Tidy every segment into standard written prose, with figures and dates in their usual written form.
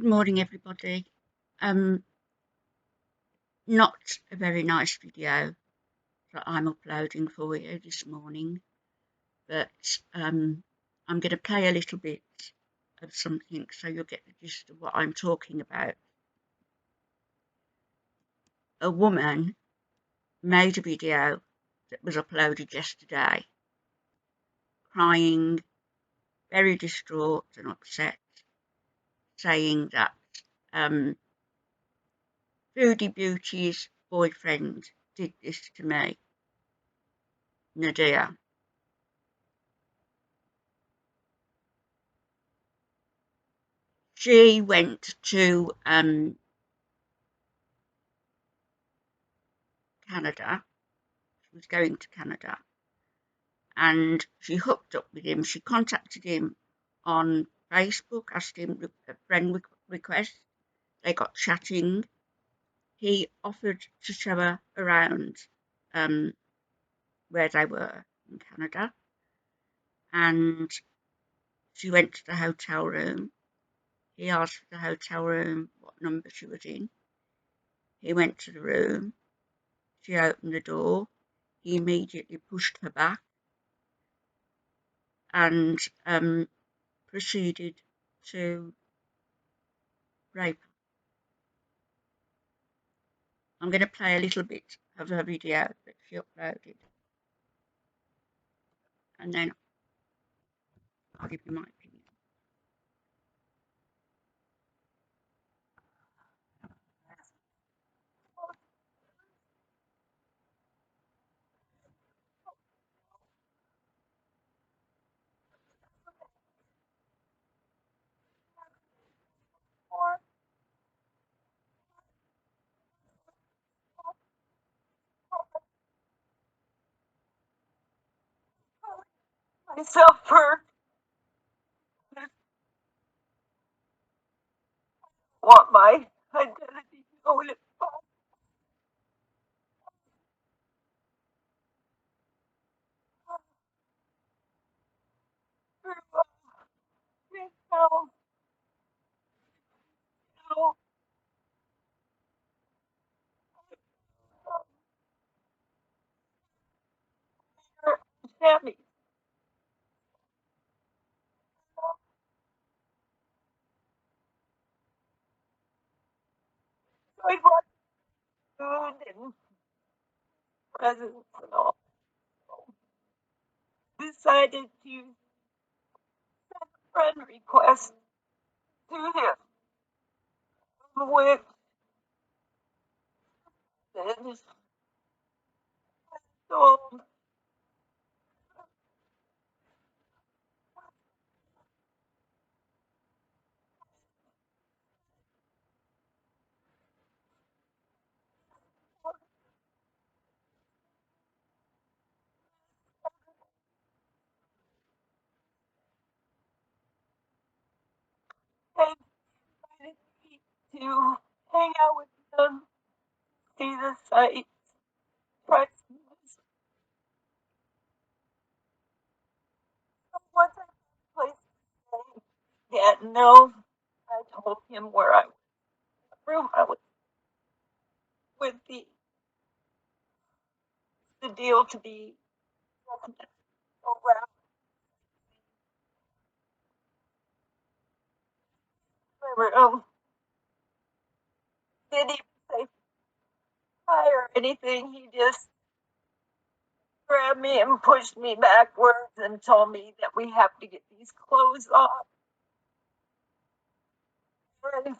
Good morning, everybody. Not a very nice video that I'm uploading for you this morning, but I'm going to play a little bit of something so you'll get the gist of what I'm talking about. A woman made a video that was uploaded yesterday, crying, very distraught and upset, saying that Foodie Beauty's boyfriend did this to me, Nadia. She went to Canada. She was going to Canada, and she hooked up with him. She contacted him on Facebook, asked him a friend request. They got chatting. He offered to show her around where they were in Canada, and she went to the hotel room. He asked for the hotel room, what number she was in. He went to the room. She opened the door. He immediately pushed her back and proceeded to rape her. I'm going to play a little bit of her video that she uploaded, and then I'll give you my opinion. Myself for want my identity known as now, Sammy. So I brought food and presents and all. Decided to send a friend request to him with this. So I invited me to hang out with them, see the sights, try some music. Once I found a place to stay, he had no. I told him where I was. The room I was with the deal to be around. Didn't even say hi or anything. He just grabbed me and pushed me backwards and told me that we have to get these clothes off. And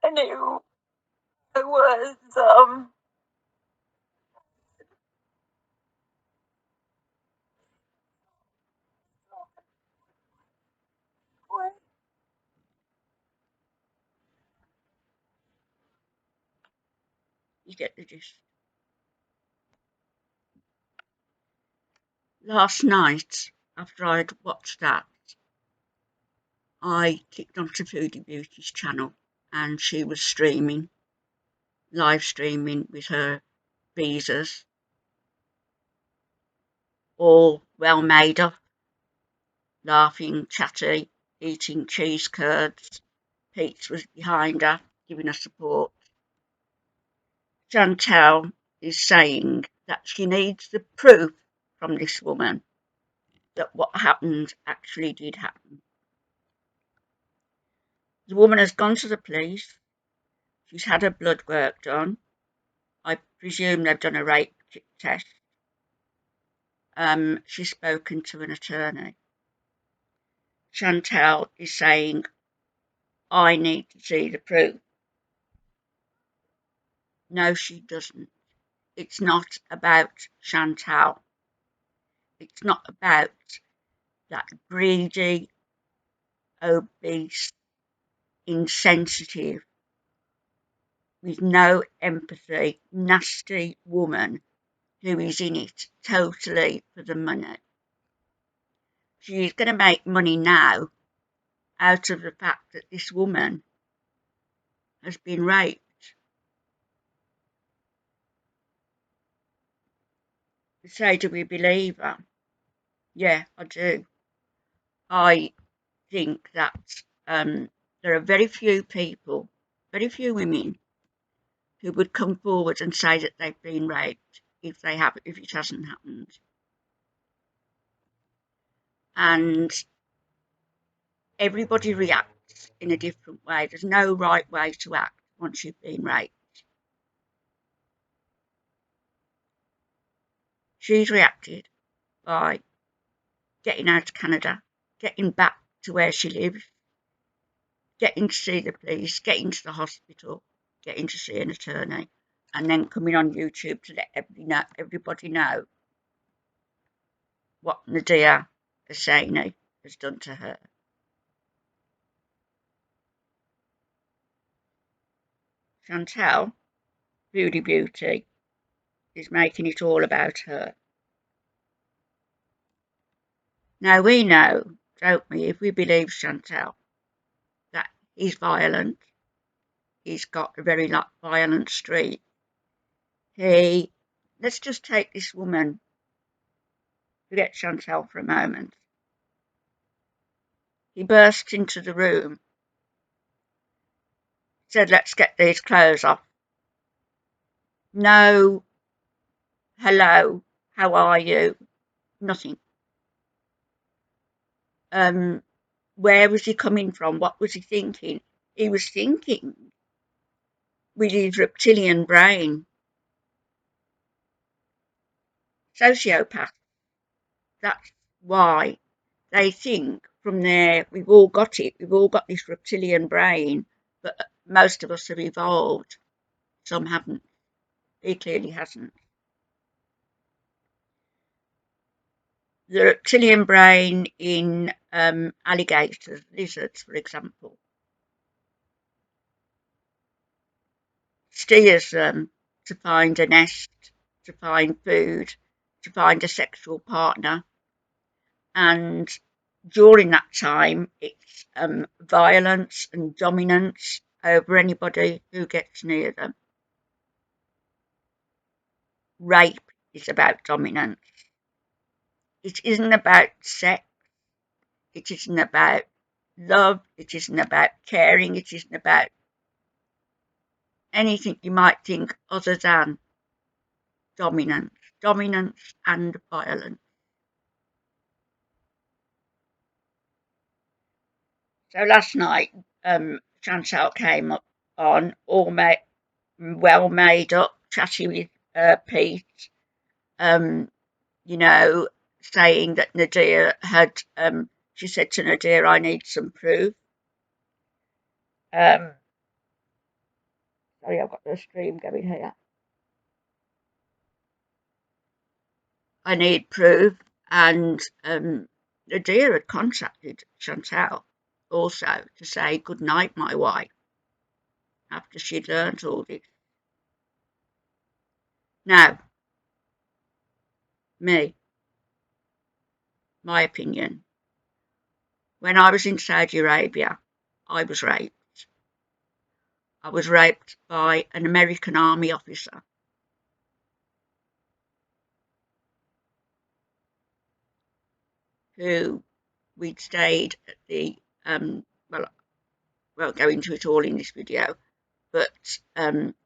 I knew I was You get the gist. Last night, after I'd watched that, I clicked onto Foodie Beauty's channel, and she was streaming, live streaming with her visas. all well made up, laughing, chatty, eating cheese curds. Pete was behind her, giving her support. Chantal is saying that she needs the proof from this woman that what happened actually did happen. The woman has gone to the police. She's had her blood work done. I presume they've done a rape kit test. She's spoken to an attorney. Chantal is saying, I need to see the proof. No, she doesn't. It's not about Chantal. It's not about that greedy, obese, insensitive, with no empathy, nasty woman who is in it totally for the money. She is going to make money now out of the fact that this woman has been raped. So do we believe her? Yeah, I do. I think that there are very few people, very few women who would come forward and say that they've been raped if it hasn't happened. And everybody reacts in a different way. There's no right way to act once you've been raped. She's reacted by getting out of Canada, getting back to where she lives, getting to see the police, getting to the hospital, getting to see an attorney, and then coming on YouTube to let everybody know what Nadia Hosseini has done to her. Chantal, Foodie Beauty, is making it all about her. Now we know, don't we, if we believe Chantal, that he's violent, he's got a very violent streak. Let's just take this woman, forget Chantal for a moment. He burst into the room, said, let's get these clothes off. No, hello, how are you? Nothing. Where was he coming from? What was he thinking? He was thinking with his reptilian brain. Sociopath. That's why they think from there, we've all got it. We've all got this reptilian brain, but most of us have evolved. Some haven't. He clearly hasn't. The reptilian brain in alligators, lizards, for example, steers them to find a nest, to find food, to find a sexual partner. And during that time, it's violence and dominance over anybody who gets near them. Rape is about dominance. It isn't about sex. It isn't about love. It isn't about caring. It isn't about anything you might think other than dominance and violence. So last night, Chantal came up on all well made up, chatty with Pete, you know, saying that Nadia had, she said to Nadia, I need some proof. Sorry, I've got the stream going here. I need proof. And Nadia had contacted Chantal also to say, good night, my wife, after she'd learnt all this. Now, my opinion, when I was in Saudi Arabia, I was raped. I was raped by an American army officer. who we'd stayed at the, well, I won't go into it all in this video, but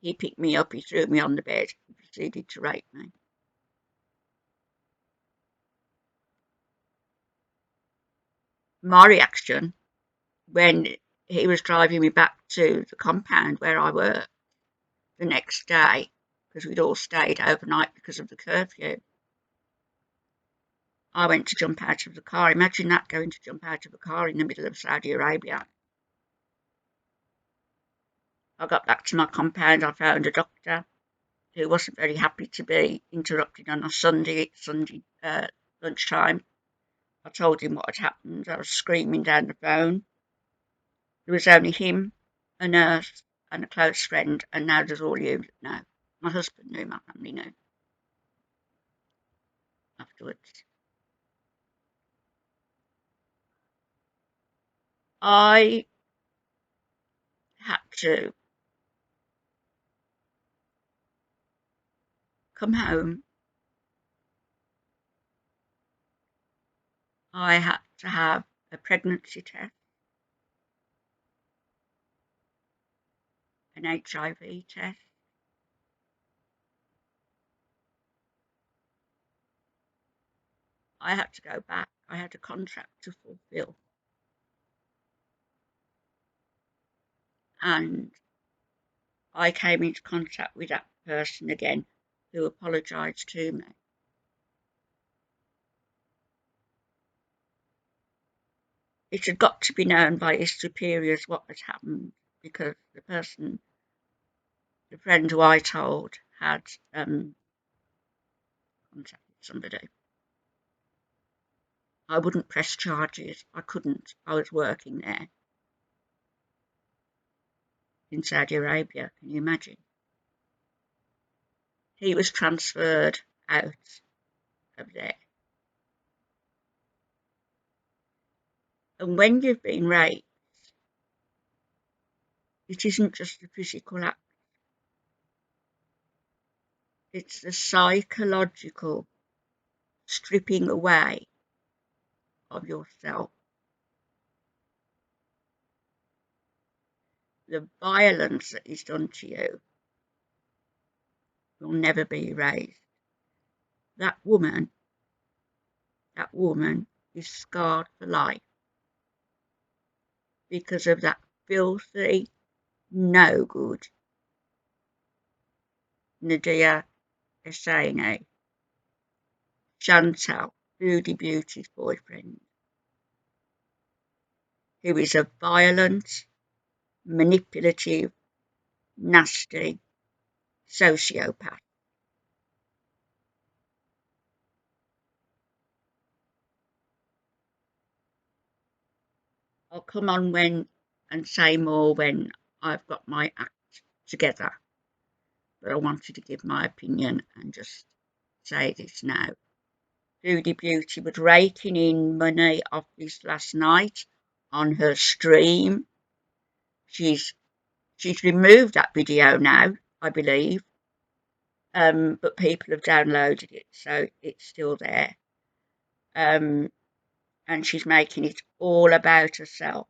he picked me up, he threw me on the bed, and proceeded to rape me. My reaction when he was driving me back to the compound where I worked the next day, because we'd all stayed overnight because of the curfew, I went to jump out of the car. Imagine that, going to jump out of a car in the middle of Saudi Arabia. I got back to my compound. I found a doctor who wasn't very happy to be interrupted on a Sunday lunchtime. I told him what had happened. I was screaming down the phone. There was only him, a nurse, and a close friend, and now there's all you that know. My husband knew, my family knew afterwards. I had to come home. I had to have a pregnancy test, an HIV test. I had to go back. I had a contract to fulfill. And I came into contact with that person again who apologised to me. It had got to be known by his superiors what had happened, because the person, the friend who I told, had contacted somebody. I wouldn't press charges. I couldn't. I was working there in Saudi Arabia. Can you imagine? He was transferred out of there. And when you've been raped, it isn't just a physical act. It's the psychological stripping away of yourself. The violence that is done to you will never be erased. That woman is scarred for life because of that filthy, no good Nadia Essayne, Chantal, Foodie Beauty's boyfriend, who is a violent, manipulative, nasty sociopath. I'll come on and say more when I've got my act together, but I wanted to give my opinion and just say this now. Foodie Beauty was raking in money off this last night on her stream. She's removed that video now, I believe, but people have downloaded it, so it's still there. And she's making it all about herself.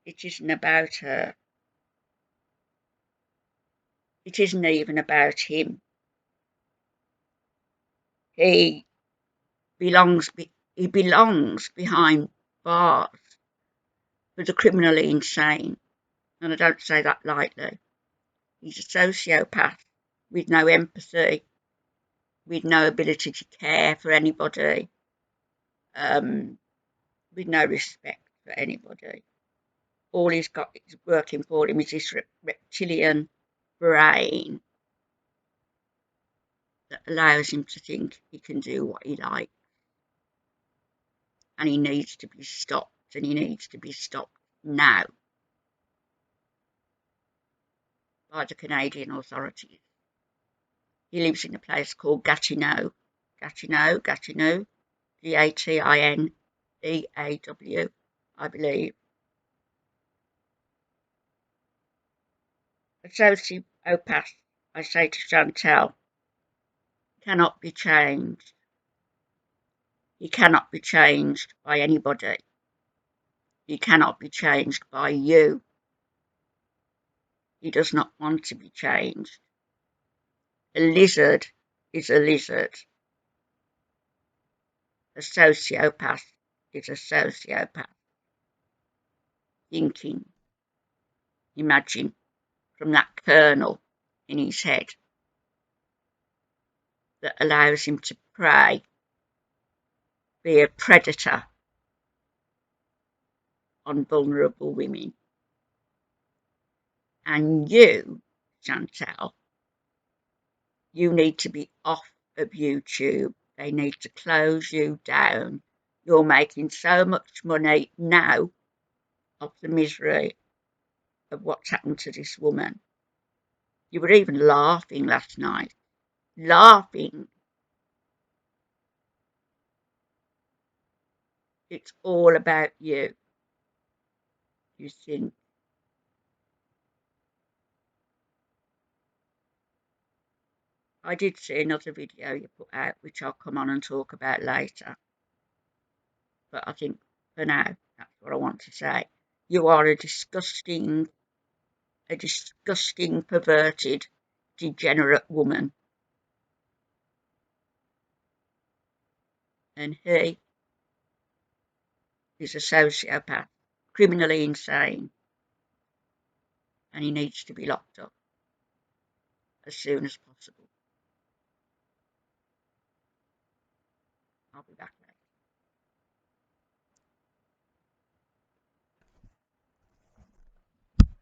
It isn't about her. It isn't even about him. He belongs behind bars for the criminally insane, and I don't say that lightly. He's a sociopath with no empathy, with no ability to care for anybody, with no respect for anybody. All he's got is working for him is this reptilian brain that allows him to think he can do what he likes. And he needs to be stopped, and he needs to be stopped now by the Canadian authorities. He lives in a place called Gatineau, Gatineau, Gatineaw, I believe. A sociopath, I say to Chantal, cannot be changed. He cannot be changed by anybody. He cannot be changed by you. He does not want to be changed. A lizard is a lizard. A sociopath is a sociopath. Thinking, imagine, from that kernel in his head that allows him to prey, be a predator on vulnerable women. And you, Chantal, you need to be off of YouTube. They need to close you down. You're making so much money now off the misery of what's happened to this woman. You were even laughing last night. Laughing. It's all about you. You think. I did see another video you put out, which I'll come on and talk about later. But I think for now, that's what I want to say. You are a disgusting, perverted, degenerate woman. And he is a sociopath, criminally insane. And he needs to be locked up as soon as possible. I'll be back.